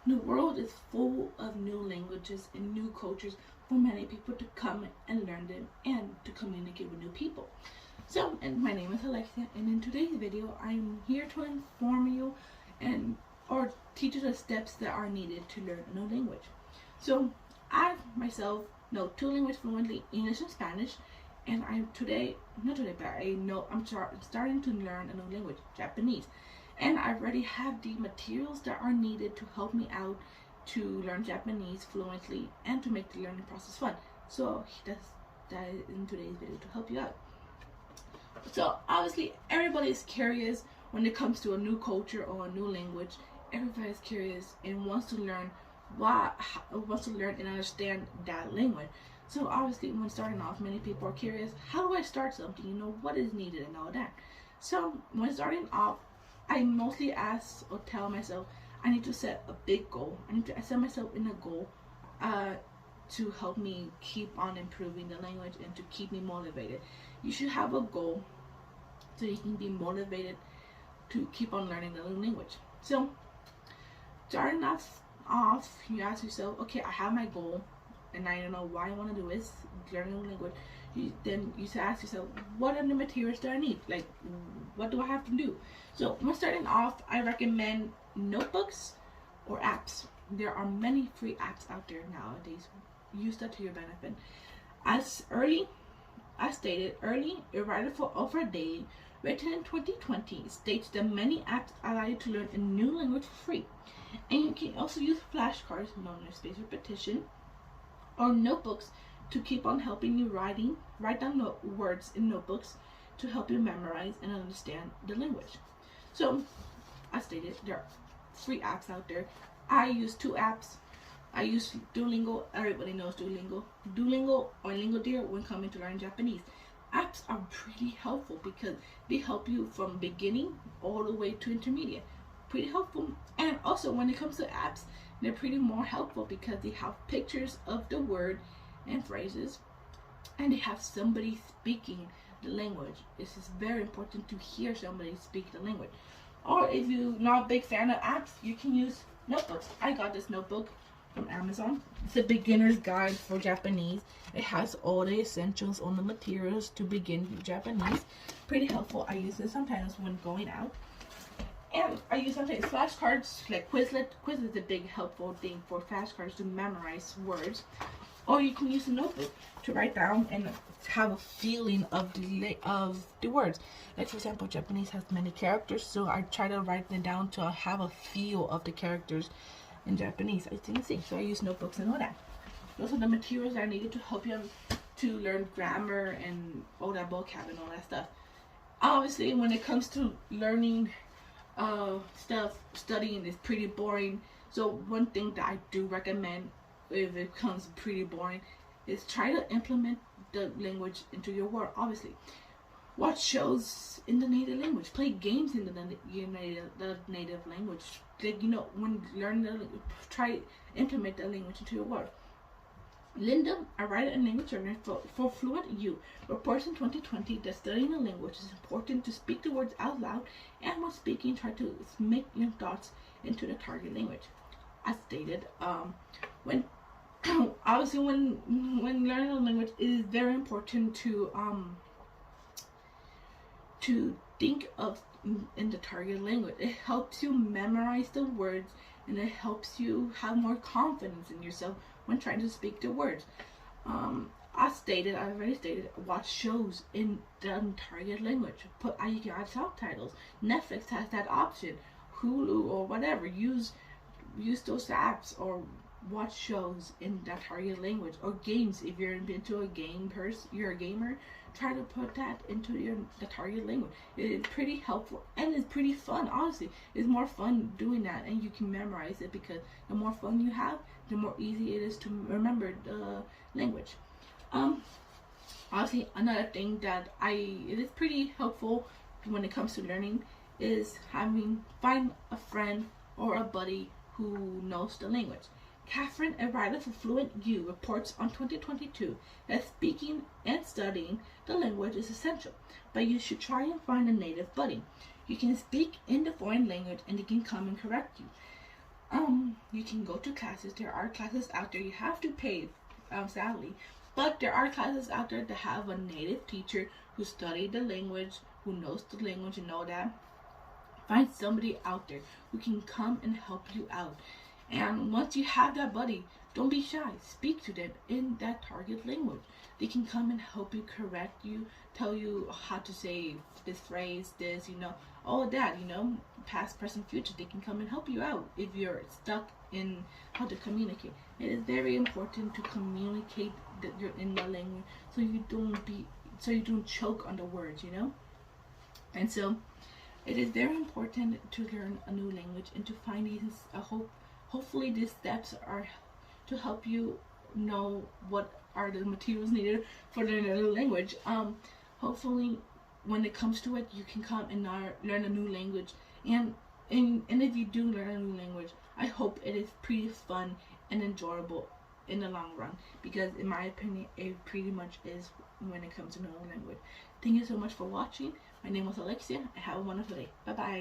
The world is full of new languages and new cultures for many people to come and learn them and to communicate with new people. So, and my name is Alexia, and in today's video, I'm here to inform you and or teach you the steps that are needed to learn a new language. So, I myself know two languages fluently, English and Spanish, and I'm today, not today, but I know I'm starting to learn a new language, Japanese. And I already have the materials that are needed to help me out to learn Japanese fluently and to make the learning process fun. So that is in today's video to help you out. So obviously everybody is curious when it comes to a new culture or a new language. Everybody is curious and wants to learn and understand that language. So obviously when starting off, many people are curious, how do I start something? What is needed and all that. So when starting off, I mostly ask or tell myself I need to set a big goal. I need to set myself in a goal to help me keep on improving the language and to keep me motivated. You should have a goal so you can be motivated to keep on learning the new language. So starting off, you ask yourself, okay, I have my goal and I don't know why I want to do this, learn a new language. Then you ask yourself, what are the materials that I need? Like, what do I have to do? So when starting off, I recommend notebooks or apps. There are many free apps out there nowadays. Use that to your benefit. As stated, early irradical for over a day, written in 2020, states that many apps allow you to learn a new language for free. And you can also use flashcards, known as spaced repetition, or notebooks to keep on helping you write down words in notebooks to help you memorize and understand the language. So, as stated, there are free apps out there. I use two apps. I use Duolingo. Everybody knows Duolingo. Duolingo or Lingodeer when coming to learn Japanese. Apps are pretty helpful because they help you from beginning all the way to intermediate. Pretty helpful. And also when it comes to apps, they're pretty more helpful because they have pictures of the word and phrases, and they have somebody speaking the language. This is very important to hear somebody speak the language. Or if you're not a big fan of apps, you can use notebooks. I got this notebook from Amazon. It's a beginner's guide for Japanese. It has all the essentials on the materials to begin Japanese. Pretty helpful. I use it sometimes when going out. And I use sometimes flashcards like Quizlet. Quizlet is a big helpful thing for flashcards to memorize words. Or you can use a notebook to write down and have a feeling of the words. Like for example, Japanese has many characters, so I try to write them down to have a feel of the characters in Japanese. I think so. I use notebooks and all that. Those are the materials that are needed to help you to learn grammar and all that vocab and all that stuff. Obviously, when it comes to learning studying is pretty boring. So one thing that I do recommend, if it becomes pretty boring, is try to implement the language into your world. Obviously, watch shows in the native language, play games in the native language. Like, when learning try implement the language into your world. Linda, a writer and language learner for Fluent U, reports in 2020 that studying a language is important to speak the words out loud, and when speaking, try to make your thoughts into the target language. As stated, when learning a language, it is very important to think of in the target language. It helps you memorize the words, and it helps you have more confidence in yourself when trying to speak the words. I already stated, watch shows in the target language. You can add subtitles. Netflix has that option. Hulu or whatever. Use those apps or watch shows in that target language, or games. If you're into a game person, you're a gamer, try to put that into the target language. It is pretty helpful and it's pretty fun. Honestly, it's more fun doing that, and you can memorize it because the more fun you have, the more easy it is to remember the language. Obviously, another thing that it is pretty helpful when it comes to learning is find a friend or a buddy who knows the language. Catherine, a writer for Fluent U, reports on 2022 that speaking and studying the language is essential, but you should try and find a native buddy. You can speak in the foreign language and they can come and correct you. You can go to classes. There are classes out there. You have to pay, sadly, but there are classes out there that have a native teacher who studied the language, who knows the language, and know that. Find somebody out there who can come and help you out. And once you have that buddy, don't be shy. Speak to them in that target language. They can come and help you, correct you, tell you how to say this phrase, this, all of that, past, present, future. They can come and help you out if you're stuck in how to communicate. It is very important to communicate that you're in the language so you don't choke on the words, And so it is very important to learn a new language and to find these hopefully these steps are to help you know what are the materials needed for learning a new language. Hopefully when it comes to it, you can come and learn a new language, and if you do learn a new language, I hope it is pretty fun and enjoyable in the long run, because in my opinion it pretty much is when it comes to learning a language. Thank you so much for watching. My name was Alexia. Have a wonderful day. Bye bye.